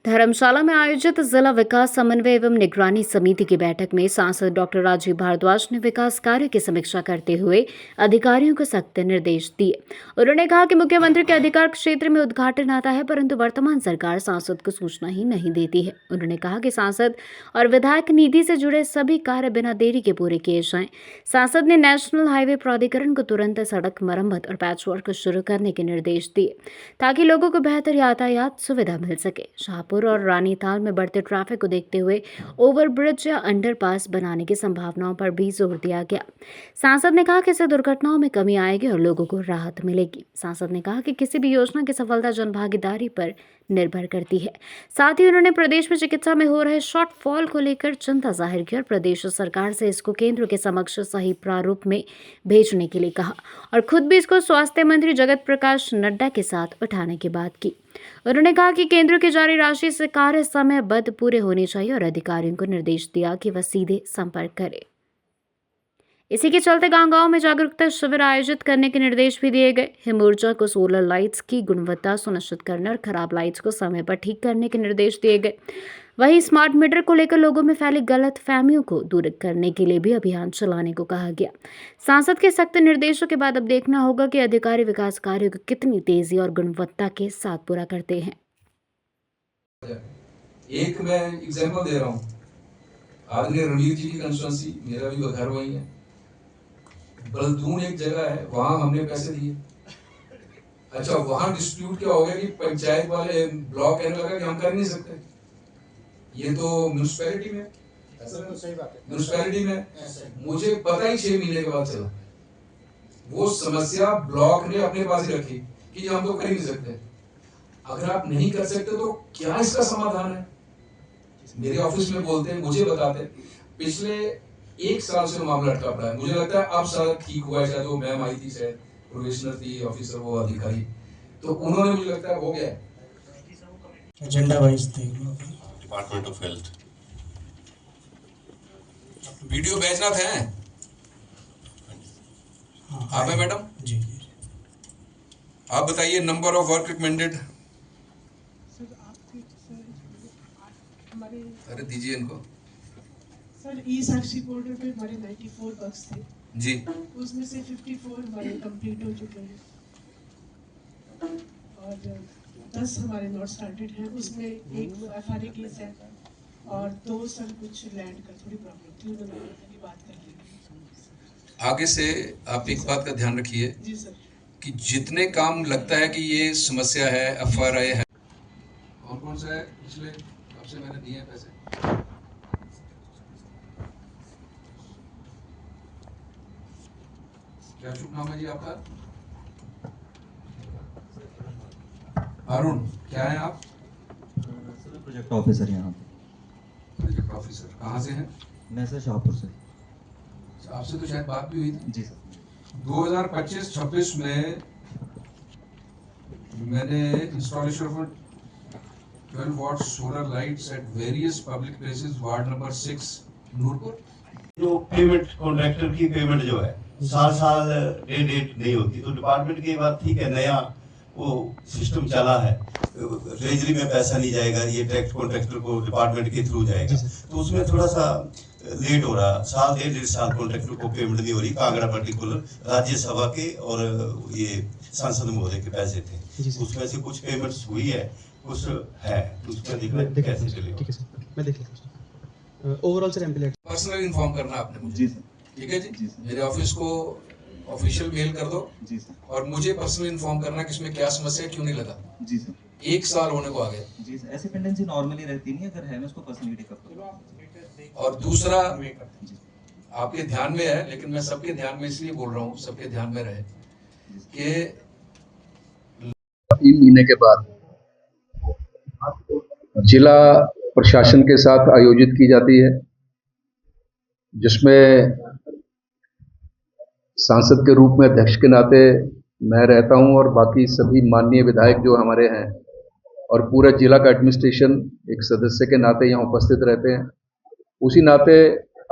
धर्मशाला में आयोजित जिला विकास समन्वय एवं निगरानी समिति की बैठक में सांसद डॉक्टर राजीव भारद्वाज ने विकास कार्य की समीक्षा करते हुए अधिकारियों को सख्त निर्देश दिए। उन्होंने कहा कि मुख्यमंत्री के अधिकार क्षेत्र में उद्घाटन आता है, परंतु वर्तमान सरकार सांसद को सूचना ही नहीं देती है। उन्होंने कहा कि सांसद और विधायक निधि से जुड़े सभी कार्य बिना देरी के पूरे किए जाएं। सांसद ने नेशनल हाईवे प्राधिकरण को तुरंत सड़क मरम्मत और पैचवर्क शुरू करने के निर्देश दिए ताकि लोगों को बेहतर यातायात सुविधा मिल सके। शाहपुर और रानीताल में बढ़ते ट्रैफिक को देखते हुए ओवरब्रिज या अंडरपास बनाने की संभावनाओं पर भी जोर दिया गया। सांसद ने कहा कि इससे दुर्घटनाओं में कमी आएगी और लोगों को राहत मिलेगी। सांसद ने कहा कि किसी भी योजना की सफलता जनभागीदारी पर निर्भर करती है। साथ ही उन्होंने प्रदेश में चिकित्सा में हो रहे शॉर्टफॉल को लेकर चिंता जाहिर की और प्रदेश सरकार से इसको केंद्र के समक्ष सही प्रारूप में भेजने के लिए कहा और खुद भी इसको स्वास्थ्य मंत्री जगत प्रकाश नड्डा के साथ उठाने की बात की। उन्होंने कहा कि केंद्र की जारी राशि से कार्य समयबद्ध पूरे होने चाहिए और अधिकारियों को निर्देश दिया कि वह सीधे संपर्क करें। इसी के चलते गांव-गांव में जागरूकता शिविर आयोजित करने के निर्देश भी दिए गए। हिमऊर्जा को सोलर लाइट्स की गुणवत्ता सुनिश्चित करने और खराब लाइट्स को समय पर ठीक करने के निर्देश दिए गए। वहीं स्मार्ट मीटर को लेकर लोगों में फैली गलत फहमियों को दूर करने के लिए भी अभियान चलाने को कहा गया। सांसद के सख्त निर्देशों के बाद अब देखना होगा कि अधिकारी विकास कार्यों को कितनी तेजी और गुणवत्ता के साथ पूरा करते हैं। एक मैं एग्जांपल दे रहा हूँ, आदरणीय रणवीर जी की कंस्टिट्यूंसी, मेरा भी घर वही है। बलदून एक जगह है, वहां हमने पैसे दिए। अच्छा, वहां डिस्प्यूट क्या हो गया कि पंचायत वाले ब्लॉक कहने लगा कि हम कर नहीं सकते, ये तो म्यूनिसिपैलिटी में, सही बात है, म्यूनिसिपैलिटी में। मुझे पता ही 6 महीने के बाद चला, वो समस्या ब्लॉक ने अपने पास ही रखी कि हम तो कर ही नहीं सकते। अगर आप नहीं कर सकते तो क्या इसका समाधान है? मेरे ऑफिस में बोलते हैं, मुझे बताते हैं, पिछले 1 साल से मामला अटका पड़ा है। मुझे लगता है अब शायद ठीक हुआ है, शायद वो मैम आई थी, शायद प्रोफेशनल थी ऑफिसर, वो अधिकारी, तो उन्होंने मुझे लगता है हो गया। एजेंडा वाइज देख लो। डिपार्टमेंट ऑफ हेल्थ वीडियो भेजना था। आप है मैडम जी, आप बताइए नंबर ऑफ वर्क रिकमेंडेड। अरे दीजिए इनको। सर ई साक्षी पोर्टल पे हमारे 94 बग्स थे जी, उसमें से 54 हमारे कंप्लीट हो चुके हैं और 10 हमारे नॉट स्टार्टेड हैं। उसमें एक एफआरए केस है और 2 सर कुछ लैंड का थोड़ी प्रॉब्लम थी, उन्होंने बात कर ली। आगे से आप एक बात का ध्यान रखिए जी सर, कि जितने काम लगता है कि ये समस्या है, एफआरआई है, और कौन सा है पिछले आपसे मैंने दिए पैसे, क्या शुभ नाम है जी आपका? अरुण, क्या है आप? सर प्रोजेक्ट ऑफिसर यहाँ पे। प्रोजेक्ट ऑफिसर कहाँ से हैं? मैं सर शाहपुर से। आपसे तो शायद बात भी हुई थी। जी सर। 2025-26 में मैंने installation of 12 watt solar lights at various public places, ward number 6 Noorpur. जो पेमेंट कॉन्ट्रैक्टर की पेमेंट जो है साल डेट नहीं होती, तो डिपार्टमेंट की बात ठीक है, नया वो सिस्टम चला है, ट्रेजरी में पैसा नहीं जाएगा, ये डायरेक्ट कॉन्ट्रैक्टर को डिपार्टमेंट के थ्रू जाएगा, तो उसमें थोड़ा सा लेट हो रहा, साल 1.5 कॉन्ट्रैक्टर को पेमेंट नहीं हो रही। कांगड़ा पर्टिकुलर राज्यसभा के और ये सांसद महोदय के पैसे थे, उसमें से कुछ पेमेंट्स हुई है, कुछ है, उसमें देखना कैसे चलेगा। ठीक है सर, मैं देख लेता हूं। Overall sir MP personal inform करना आपने मुझे। जी सर। ठीक है जी, मेरे ऑफिस को ऑफिशियल मेल कर दो। जी सर। और मुझे पर्सनल इन्फॉर्म करना कि इसमें क्या समस्या है, क्यों नहीं लगा। जी सर। 1 साल होने को आ गया। जी सर, ऐसी पेंडेंसी नॉर्मली रहती नहीं है, अगर है मैं उसको पर्सनली टेकअप करूंगा। और दूसरा आपके ध्यान में है, लेकिन मैं सबके ध्यान में इसलिए बोल रहा हूँ, सबके ध्यान में रहे कि 3 महीने के बाद जिला प्रशासन के साथ आयोजित की जाती है, जिसमें सांसद के रूप में अध्यक्ष के नाते मैं रहता हूं और बाकी सभी माननीय विधायक जो हमारे हैं और पूरा जिला का एडमिनिस्ट्रेशन एक सदस्य के नाते यहाँ उपस्थित रहते हैं। उसी नाते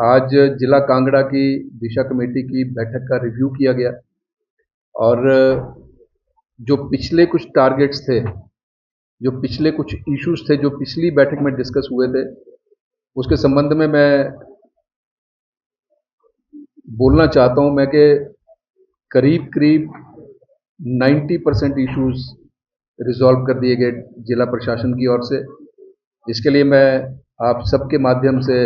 आज जिला कांगड़ा की दिशा कमेटी की बैठक का रिव्यू किया गया और जो पिछले कुछ टारगेट्स थे जो पिछले कुछ इश्यूज थे जो पिछली बैठक में डिस्कस हुए थे, उसके संबंध में मैं बोलना चाहता हूं मैं कि करीब करीब 90% इश्यूज रिजॉल्व कर दिए गए जिला प्रशासन की ओर से। इसके लिए मैं आप सबके माध्यम से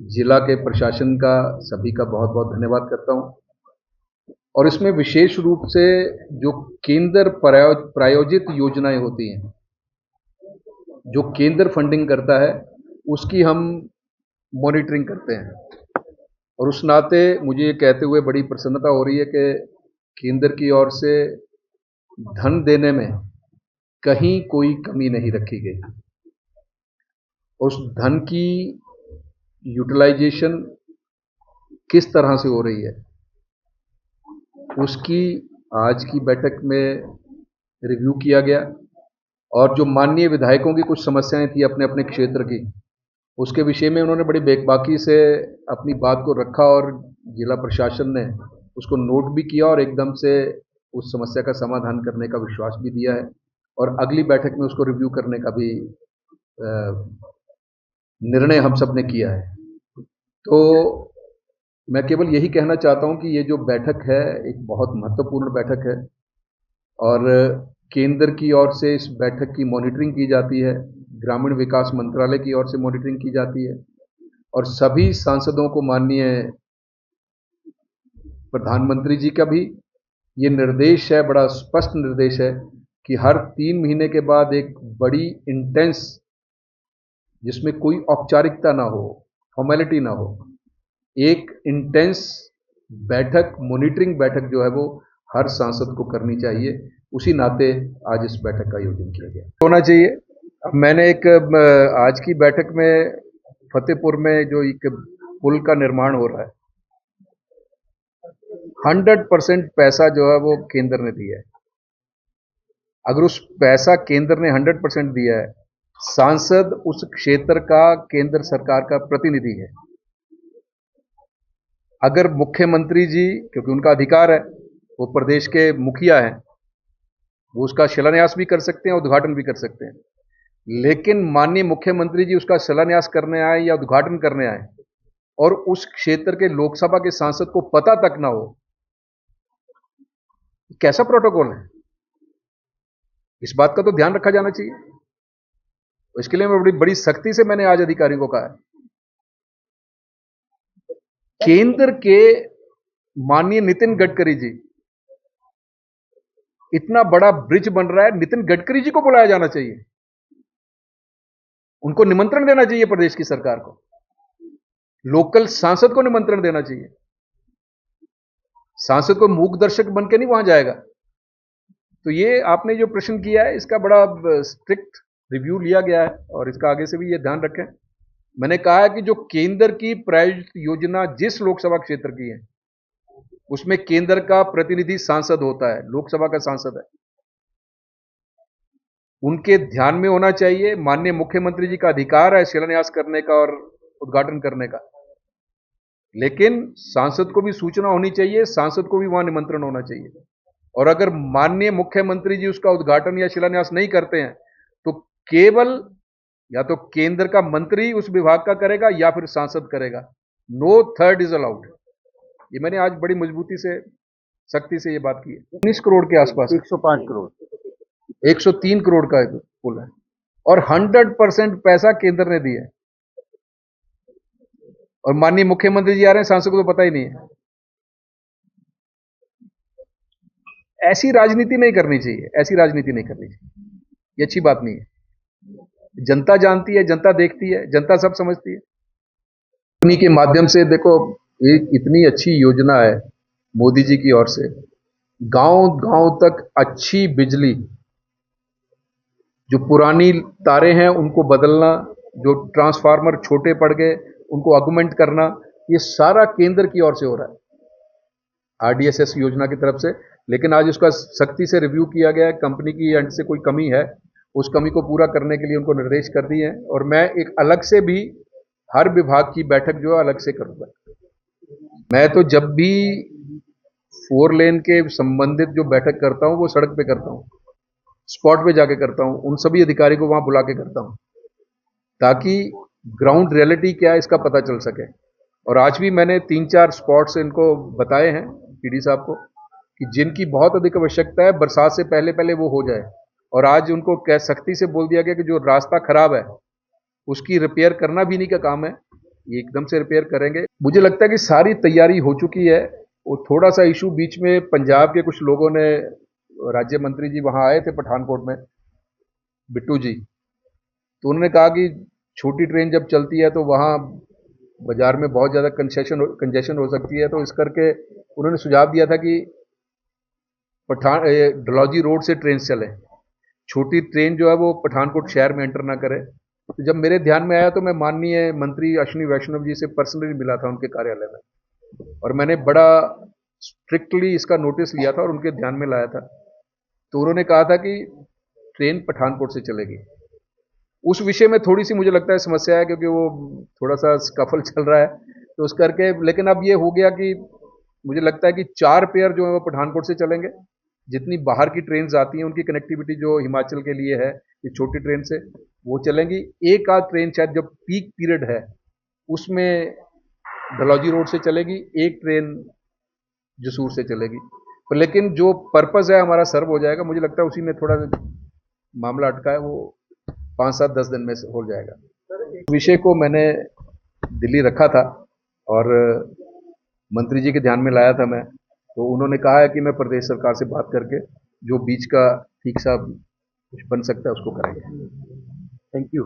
जिला के प्रशासन का सभी का बहुत बहुत धन्यवाद करता हूं। और इसमें विशेष रूप से जो केंद्र प्रायोजित योजनाएं होती हैं, जो केंद्र फंडिंग करता है, उसकी हम मॉनिटरिंग करते हैं। और उस नाते मुझे ये कहते हुए बड़ी प्रसन्नता हो रही है कि केंद्र की ओर से धन देने में कहीं कोई कमी नहीं रखी गई। उस धन की यूटिलाइजेशन किस तरह से हो रही है, उसकी आज की बैठक में रिव्यू किया गया। और जो माननीय विधायकों की कुछ समस्याएं थी अपने अपने क्षेत्र की, उसके विषय में उन्होंने बड़ी बेबाकी से अपनी बात को रखा और जिला प्रशासन ने उसको नोट भी किया और एकदम से उस समस्या का समाधान करने का विश्वास भी दिया है। और अगली बैठक में उसको रिव्यू करने का भी निर्णय हम सब ने किया है। तो मैं केवल यही कहना चाहता हूं कि ये जो बैठक है एक बहुत महत्वपूर्ण बैठक है और केंद्र की ओर से इस बैठक की मॉनिटरिंग की जाती है, ग्रामीण विकास मंत्रालय की ओर से मॉनिटरिंग की जाती है और सभी सांसदों को माननीय प्रधानमंत्री जी का भी ये निर्देश है, बड़ा स्पष्ट निर्देश है कि हर 3 महीने के बाद एक बड़ी इंटेंस, जिसमें कोई औपचारिकता ना हो, फॉर्मेलिटी ना हो, एक इंटेंस बैठक, मॉनिटरिंग बैठक जो है वो हर सांसद को करनी चाहिए। उसी नाते आज इस बैठक का आयोजन किया गया होना चाहिए। मैंने एक आज की बैठक में फतेहपुर में जो एक पुल का निर्माण हो रहा है, 100% पैसा जो है वो केंद्र ने दिया है। अगर उस पैसा केंद्र ने 100% दिया है, सांसद उस क्षेत्र का केंद्र सरकार का प्रतिनिधि है। अगर मुख्यमंत्री जी, क्योंकि उनका अधिकार है, वो प्रदेश के मुखिया हैं, वो उसका शिलान्यास भी कर सकते हैं, उद्घाटन भी कर सकते हैं। लेकिन माननीय मुख्यमंत्री जी उसका शिलान्यास करने आए या उद्घाटन करने आए और उस क्षेत्र के लोकसभा के सांसद को पता तक ना हो, कैसा प्रोटोकॉल है? इस बात का तो ध्यान रखा जाना चाहिए। इसके लिए मैं बड़ी सख्ती से मैंने आज अधिकारियों को कहा है, केंद्र के माननीय नितिन गडकरी जी, इतना बड़ा ब्रिज बन रहा है, नितिन गडकरी जी को बुलाया जाना चाहिए, उनको निमंत्रण देना चाहिए प्रदेश की सरकार को, लोकल सांसद को निमंत्रण देना चाहिए। सांसद को मूक दर्शक बन के नहीं वहां जाएगा। तो ये आपने जो प्रश्न किया है, इसका बड़ा स्ट्रिक्ट रिव्यू लिया गया है और इसका आगे से भी ये ध्यान रखें। मैंने कहा है कि जो केंद्र की प्रायोजित योजना जिस लोकसभा क्षेत्र की है, उसमें केंद्र का प्रतिनिधि सांसद होता है, लोकसभा का सांसद है, उनके ध्यान में होना चाहिए। माननीय मुख्यमंत्री जी का अधिकार है शिलान्यास करने का और उद्घाटन करने का, लेकिन सांसद को भी सूचना होनी चाहिए, सांसद को भी वहां निमंत्रण होना चाहिए। और अगर माननीय मुख्यमंत्री जी उसका उद्घाटन या शिलान्यास नहीं करते हैं तो केवल या तो केंद्र का मंत्री उस विभाग का करेगा या फिर सांसद करेगा। No third is allowed. ये मैंने आज बड़ी मजबूती से, सख्ती से ये बात की है। 19 करोड़ के आसपास, 105 करोड़, 103 करोड़ का पुल है और 100% पैसा केंद्र ने दिया है। और माननीय मुख्यमंत्री जी आ रहे हैं, सांसद को तो पता ही नहीं है। ऐसी राजनीति नहीं करनी चाहिए, ऐसी राजनीति नहीं करनी चाहिए, ये अच्छी बात नहीं है। जनता जानती है, जनता देखती है, जनता सब समझती है। उन्हीं के माध्यम से देखो, एक इतनी अच्छी योजना है मोदी जी की ओर से, गांव गांव तक अच्छी बिजली, जो पुरानी तारें हैं उनको बदलना, जो ट्रांसफार्मर छोटे पड़ गए उनको ऑगमेंट करना, ये सारा केंद्र की ओर से हो रहा है, आरडीएसएस योजना की तरफ से। लेकिन आज उसका सख्ती से रिव्यू किया गया है, कंपनी की एंड से कोई कमी है, उस कमी को पूरा करने के लिए उनको निर्देश कर दिए हैं। और मैं एक अलग से भी हर विभाग की बैठक जो है अलग से करूंगा। मैं तो जब भी 4 लेन के संबंधित जो बैठक करता हूं वो सड़क पे करता हूं, स्पॉट पे जाके करता हूँ, उन सभी अधिकारी को वहाँ बुला के करता हूँ ताकि ग्राउंड रियलिटी क्या है इसका पता चल सके। और आज भी मैंने 3-4 स्पॉट्स इनको बताए हैं पीडी साहब को कि जिनकी बहुत अधिक आवश्यकता है, बरसात से पहले पहले वो हो जाए। और आज उनको कह सख्ती से बोल दिया गया कि जो रास्ता खराब है उसकी रिपेयर करना भी नहीं का काम है, ये एकदम से रिपेयर करेंगे। मुझे लगता है कि सारी तैयारी हो चुकी है। वो थोड़ा सा इशू बीच में पंजाब के कुछ लोगों ने, राज्य मंत्री जी वहां आए थे पठानकोट में, बिट्टू जी, तो उन्होंने कहा कि छोटी ट्रेन जब चलती है तो वहाँ बाजार में बहुत ज़्यादा कंजेशन हो सकती है, तो इस करके उन्होंने सुझाव दिया था कि डलहौजी रोड से ट्रेन चले, छोटी ट्रेन जो है वो पठानकोट शहर में एंटर ना करे। तो जब मेरे ध्यान में आया तो मैं माननीय मंत्री अश्विनी वैष्णव जी से पर्सनली मिला था उनके कार्यालय में, और मैंने बड़ा स्ट्रिक्टली इसका नोटिस लिया था और उनके ध्यान में लाया था। तो उन्होंने कहा था कि ट्रेन पठानकोट से चलेगी। उस विषय में थोड़ी सी मुझे लगता है समस्या है, क्योंकि वो थोड़ा सा स्कफल चल रहा है, तो उस करके, लेकिन अब ये हो गया कि मुझे लगता है कि 4 पेयर जो है वो पठानकोट से चलेंगे। जितनी बाहर की ट्रेन आती हैं उनकी कनेक्टिविटी जो हिमाचल के लिए है, ये छोटी ट्रेन से वो चलेंगी। एक आध ट्रेन शायद जब पीक पीरियड है उसमें डलहौजी रोड से चलेगी, एक ट्रेन जसूर से चलेगी। पर लेकिन जो पर्पस है हमारा सर्व हो जाएगा। मुझे लगता है उसी में थोड़ा मामला अटका है, वो 5-7-10 दिन में हो जाएगा। विषय को मैंने दिल्ली रखा था और मंत्री जी के ध्यान में लाया था मैं, तो उन्होंने कहा है कि मैं प्रदेश सरकार से बात करके जो बीच का ठीक सा कुछ बन सकता है उसको करेंगे। Thank you.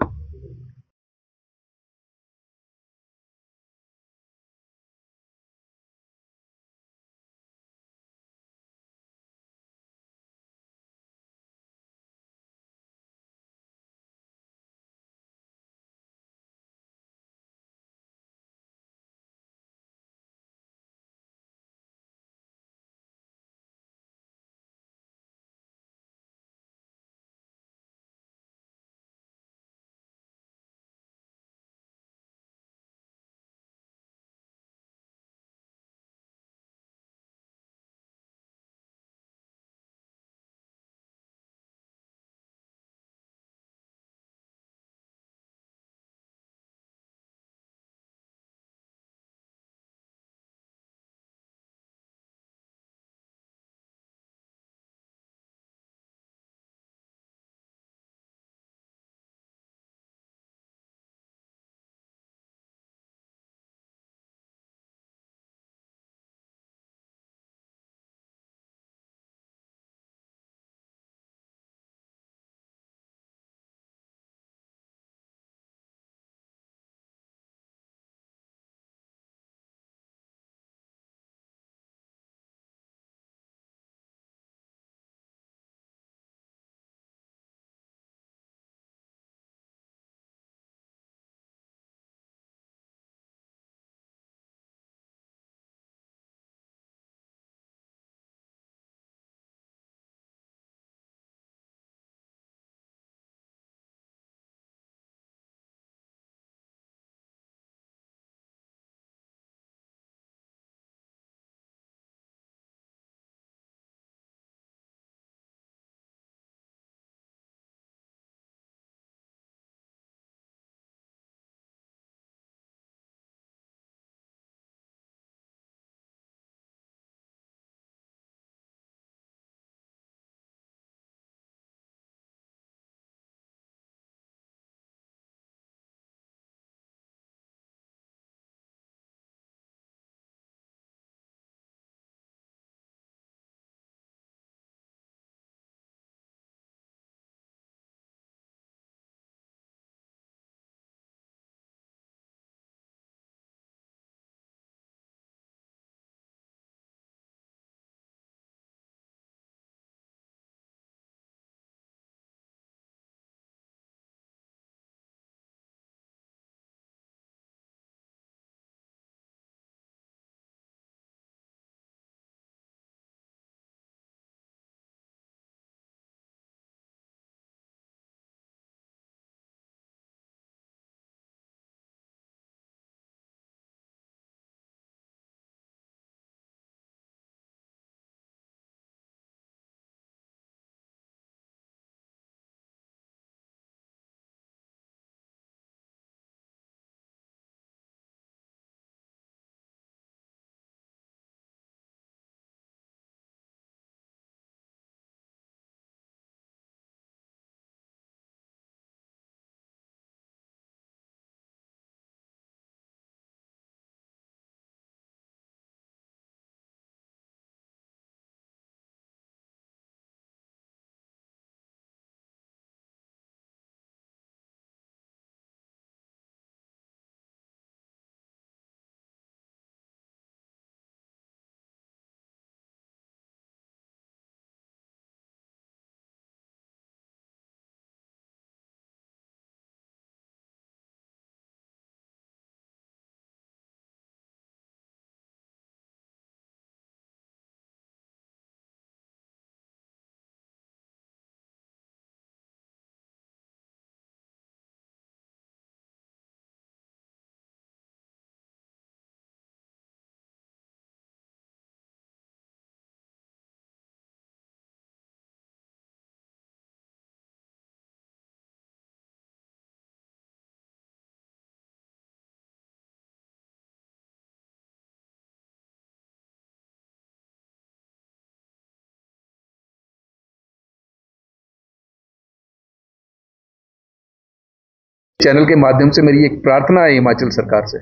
चैनल के माध्यम से मेरी एक प्रार्थना है हिमाचल सरकार से,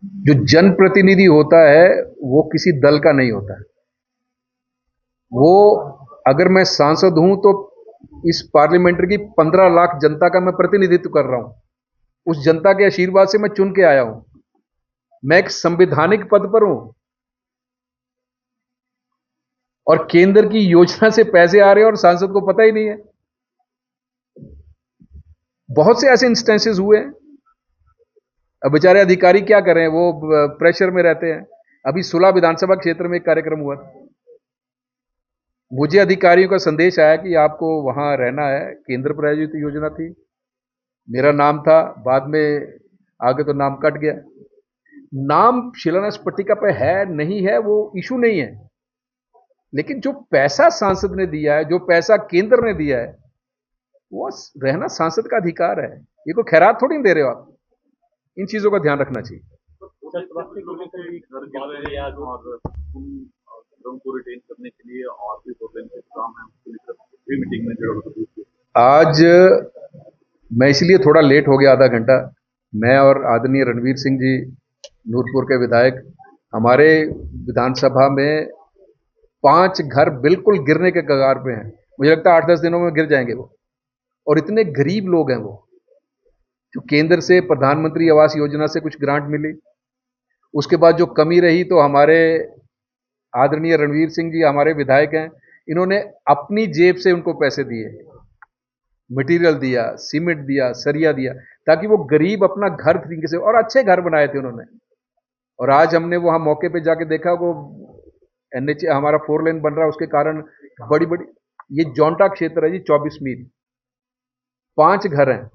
जो जनप्रतिनिधि होता है वो किसी दल का नहीं होता है। वो, अगर मैं सांसद हूं तो इस पार्लियामेंट की 15 लाख जनता का मैं प्रतिनिधित्व कर रहा हूं। उस जनता के आशीर्वाद से मैं चुन के आया हूं। मैं एक संवैधानिक पद पर हूं और केंद्र की योजना से पैसे आ रहे हैं और सांसद को पता ही नहीं है। बहुत से ऐसे इंस्टेंसेस हुए हैं। अब बेचारे अधिकारी क्या करें, वो प्रेशर में रहते हैं। अभी सुलह विधानसभा क्षेत्र में एक कार्यक्रम हुआ, मुझे अधिकारियों का संदेश आया कि आपको वहां रहना है। केंद्र प्रायोजित योजना थी, मेरा नाम था, बाद में आगे तो नाम कट गया। नाम शिलान्यास पट्टिका पे है नहीं है वो इशू नहीं है, लेकिन जो पैसा सांसद ने दिया है, जो पैसा केंद्र ने दिया है, वो रहना सांसद का अधिकार है। ये कोई खैरात थोड़ी नहीं दे रहे हो आप। इन चीजों का ध्यान रखना चाहिए। को रिटेन करने के लिए और भी प्रोग्राम काम है, उसको लेकर भी मीटिंग में जरूर। आज मैं इसलिए थोड़ा लेट हो गया, आधा घंटा। मैं और आदरणीय रणवीर सिंह जी, नूरपुर के विधायक, हमारे विधानसभा में 5 घर बिल्कुल गिरने के कगार पे हैं। मुझे लगता है 8-10 दिनों में गिर जाएंगे वो। और इतने गरीब लोग हैं वो, जो केंद्र से प्रधानमंत्री आवास योजना से कुछ ग्रांट मिली, उसके बाद जो कमी रही तो हमारे आदरणीय रणवीर सिंह जी हमारे विधायक हैं, इन्होंने अपनी जेब से उनको पैसे दिए, मटेरियल दिया, सीमेंट दिया, सरिया दिया, ताकि वो गरीब अपना घर तरीके से, और अच्छे घर बनाए थे उन्होंने। और आज हमने वहां मौके पे जाके देखा, वो एनएच हमारा 4 लेन बन रहा है, उसके कारण बड़ी बड़ी, ये जौंटा क्षेत्र है जी, 24 मील, 5 घर हैं।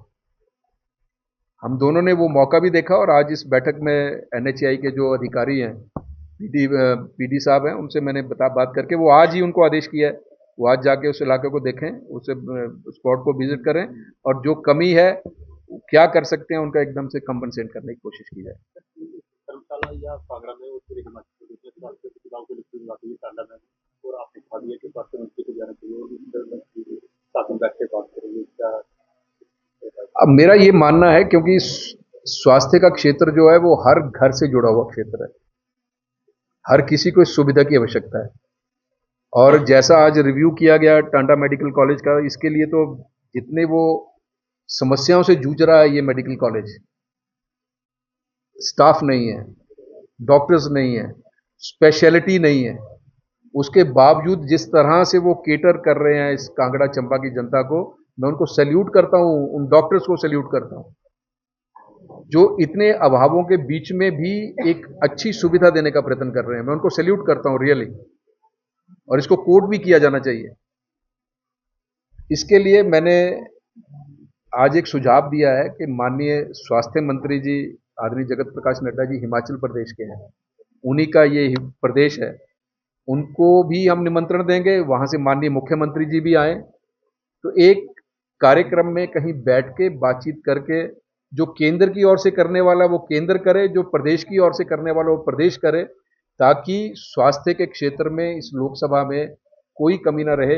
हम दोनों ने वो मौका भी देखा और आज इस बैठक में एनएचएआई के जो अधिकारी हैं, पीडी साहब हैं, उनसे मैंने बात करके वो आज ही उनको आदेश किया है, वो आज जाके उस इलाके को देखें, उसे स्पॉट को विजिट करें और जो कमी है क्या कर सकते हैं उनका एकदम से कंपनसेट करने की कोशिश की जाए। धर्मशाला या सागरा में उसके हिमाचल प्रदेश में स्वास्थ्य सुविधाओं को लेकर बात हुई टांडा में, और आपने कहा दिया कि स्वास्थ्य मंत्री को जाना चाहिए और साथ में बैठ के बात करेंगे। क्या अब मेरा ये मानना है, क्योंकि स्वास्थ्य का क्षेत्र जो है वो हर घर से जुड़ा हुआ क्षेत्र है, हर किसी को इस सुविधा की आवश्यकता है। और जैसा आज रिव्यू किया गया टांडा मेडिकल कॉलेज का, इसके लिए तो जितने वो समस्याओं से जूझ रहा है ये मेडिकल कॉलेज, स्टाफ नहीं है, डॉक्टर्स नहीं है, स्पेशलिटी नहीं है, उसके बावजूद जिस तरह से वो केटर कर रहे हैं इस कांगड़ा चंबा की जनता को, मैं उनको सैल्यूट करता हूं, उन डॉक्टर्स को सैल्यूट करता हूं जो इतने अभावों के बीच में भी एक अच्छी सुविधा देने का प्रयत्न कर रहे हैं। मैं उनको सैल्यूट करता हूं रियली, और इसको कोट भी किया जाना चाहिए। इसके लिए मैंने आज एक सुझाव दिया है कि माननीय स्वास्थ्य मंत्री जी आदरणीय जगत प्रकाश नड्डा जी हिमाचल प्रदेश के हैं, उन्हीं का ये प्रदेश है, उनको भी हम निमंत्रण देंगे, वहां से माननीय मुख्यमंत्री जी भी आए, तो एक कार्यक्रम में कहीं बैठ के बातचीत करके, जो केंद्र की ओर से करने वाला वो केंद्र करे, जो प्रदेश की ओर से करने वाला वो प्रदेश करे, ताकि स्वास्थ्य के क्षेत्र में इस लोकसभा में कोई कमी ना रहे।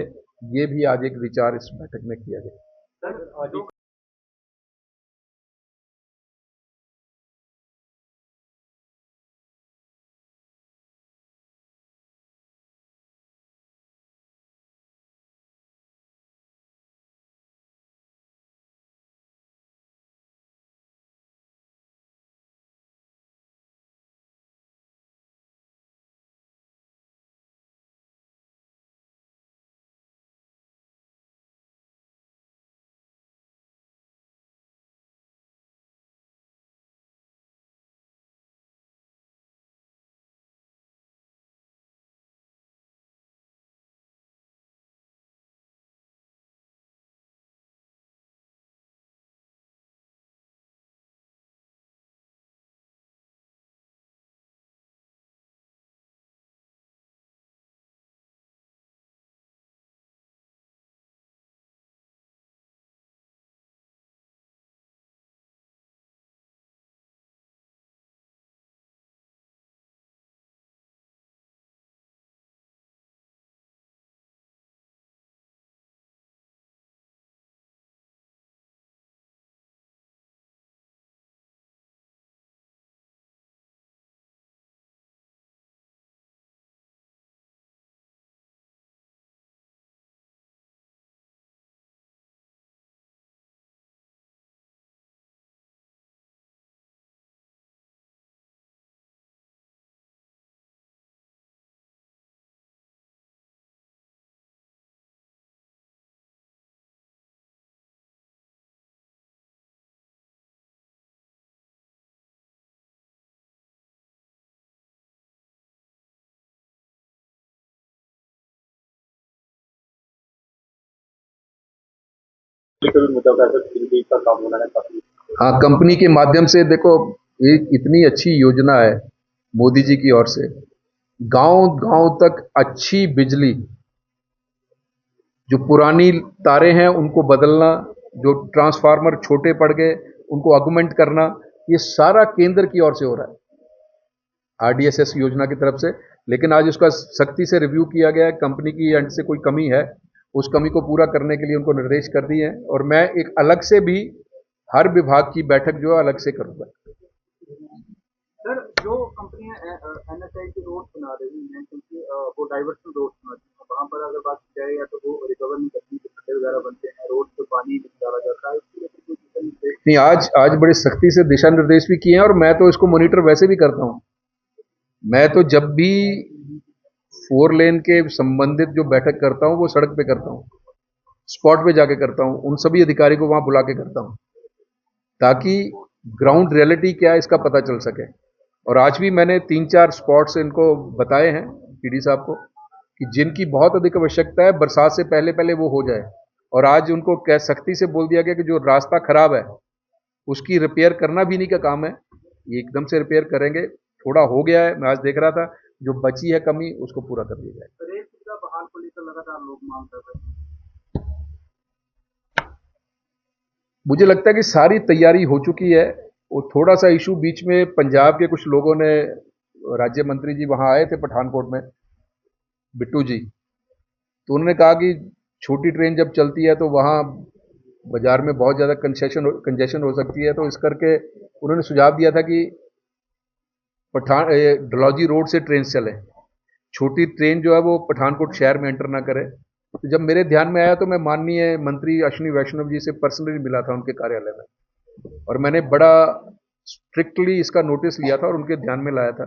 ये भी आज एक विचार इस बैठक में किया गया। का भी मुद्दा उठाया सर, बिजली का काम होना है काफी। हाँ, कंपनी के माध्यम से देखो, एक इतनी अच्छी योजना है मोदी जी की ओर से, गांव गांव तक अच्छी बिजली, जो पुरानी तारें हैं उनको बदलना, जो ट्रांसफार्मर छोटे पड़ गए उनको ऑगमेंट करना, ये सारा केंद्र की ओर से हो रहा है आरडीएसएस योजना की तरफ से। लेकिन आज उसका सख्ती से रिव्यू किया गया है, कंपनी की एंड से कोई कमी है उस कमी को पूरा करने के लिए उनको निर्देश कर दिए हैं, और मैं एक अलग से भी हर विभाग की बैठक जो है अलग से करूंगा। सर, जो कंपनियां एनएचआई की रोड बना रही हैं, क्योंकि वो डाइवर्सन रोड बनाती हैं, वहाँ पर अगर बात की जाए या तो वो रिकवर नहीं करती, जो खड्डे वगैरह बनते हैं, रोड पे पानी निकाला जाता है, इसके लिए कोई दिशा निर्देश? नहीं, आज बड़े सख्ती से दिशा निर्देश भी किए हैं, और मैं तो इसको मॉनिटर वैसे भी करता हूं। मैं तो जब भी 4 लेन के संबंधित जो बैठक करता हूं वो सड़क पे करता हूं, स्पॉट पे जाके करता हूं, उन सभी अधिकारी को वहां बुला के करता हूं, ताकि ग्राउंड रियलिटी क्या है इसका पता चल सके। और आज भी मैंने 3-4 स्पॉट्स इनको बताए हैं पीडी साहब को कि जिनकी बहुत अधिक आवश्यकता है, बरसात से पहले पहले वो हो जाए। और आज उनको क्या सख्ती से बोल दिया गया कि जो रास्ता खराब है उसकी रिपेयर करना भी नहीं का काम है, ये एकदम से रिपेयर करेंगे। थोड़ा हो गया है, मैं आज देख रहा था, जो बची है कमी उसको पूरा कर दिया जाए। रेल सुविधा बहाल को लेकर लगातार लोग मांग कर रहे हैं। मुझे लगता है कि सारी तैयारी हो चुकी है। वो थोड़ा सा इशू बीच में पंजाब के कुछ लोगों ने, राज्य मंत्री जी वहां आए थे पठानकोट में, बिट्टू जी, तो उन्होंने कहा कि छोटी ट्रेन जब चलती है तो वहां बाजार में बहुत ज़्यादा कंजेशन हो सकती है, तो इस करके उन्होंने सुझाव दिया था कि डलहौजी रोड से ट्रेन चले, छोटी ट्रेन जो है वो पठानकोट शहर में एंटर ना करे। तो जब मेरे ध्यान में आया तो मैं माननीय मंत्री अश्विनी वैष्णव जी से पर्सनली मिला था उनके कार्यालय में, और मैंने बड़ा स्ट्रिक्टली इसका नोटिस लिया था और उनके ध्यान में लाया था।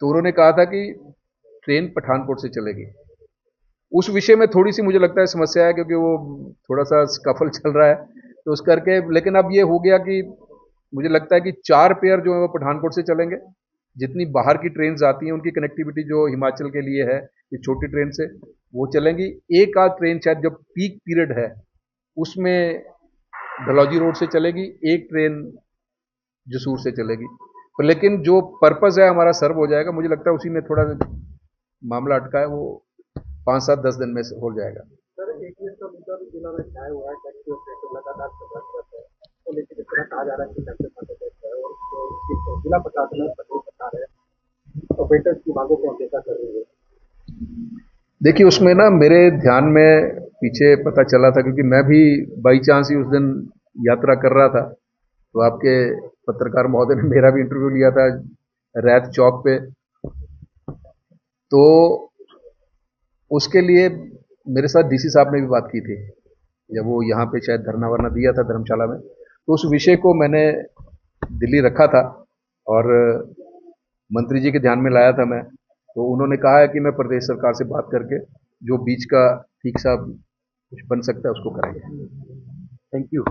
तो उन्होंने कहा था कि ट्रेन पठानकोट से चलेगी। उस विषय में थोड़ी सी मुझे लगता है समस्या है, क्योंकि वो थोड़ा सा स्कफल चल रहा है, तो उस करके, लेकिन अब ये हो गया कि मुझे लगता है कि 4 पेयर जो है वो पठानकोट से चलेंगे। जितनी बाहर की ट्रेन आती हैं उनकी कनेक्टिविटी जो हिमाचल के लिए है, ये छोटी ट्रेन से वो चलेंगी। एक आध ट्रेन शायद जब पीक पीरियड है उसमें डलहौजी रोड से चलेगी, एक ट्रेन जसूर से चलेगी। पर लेकिन जो पर्पस है हमारा सर्व हो जाएगा। मुझे लगता है उसी में थोड़ा मामला अटका है, वो 5-7-10 दिन में हो जाएगा। सर, एटीएस का मुद्दा भी जिला में छाया हुआ है, टैक्सी ऑपरेटर लगातार संघर्ष करते हैं, तो लेकिन जिस तरह कहा जा रहा है कि टैक्सी ऑपरेटर है और जिला प्रशासन है, प्रदेश सरकार है, ऑपरेटर्स की मांगों को अनदेखा कर रही है। देखिए, उसमें ना मेरे ध्यान में पीछे पता चला था, क्योंकि मैं भी बाई चांस ही उस दिन यात्रा कर रहा था, तो आपके पत्रकार महोदय ने मेरा भी इंटरव्यू लिया था रैत चौक पे, तो उसके लिए मेरे साथ डीसी साहब ने भी बात की थी जब वो यहाँ पे शायद धरना वरना दिया था धर्मशाला में। तो उस विषय को मैंने दिल्ली रखा था और मंत्री जी के ध्यान में लाया था मैं, तो उन्होंने कहा है कि मैं प्रदेश सरकार से बात करके जो बीच का ठीक सा कुछ बन सकता है उसको करेंगे। Thank you.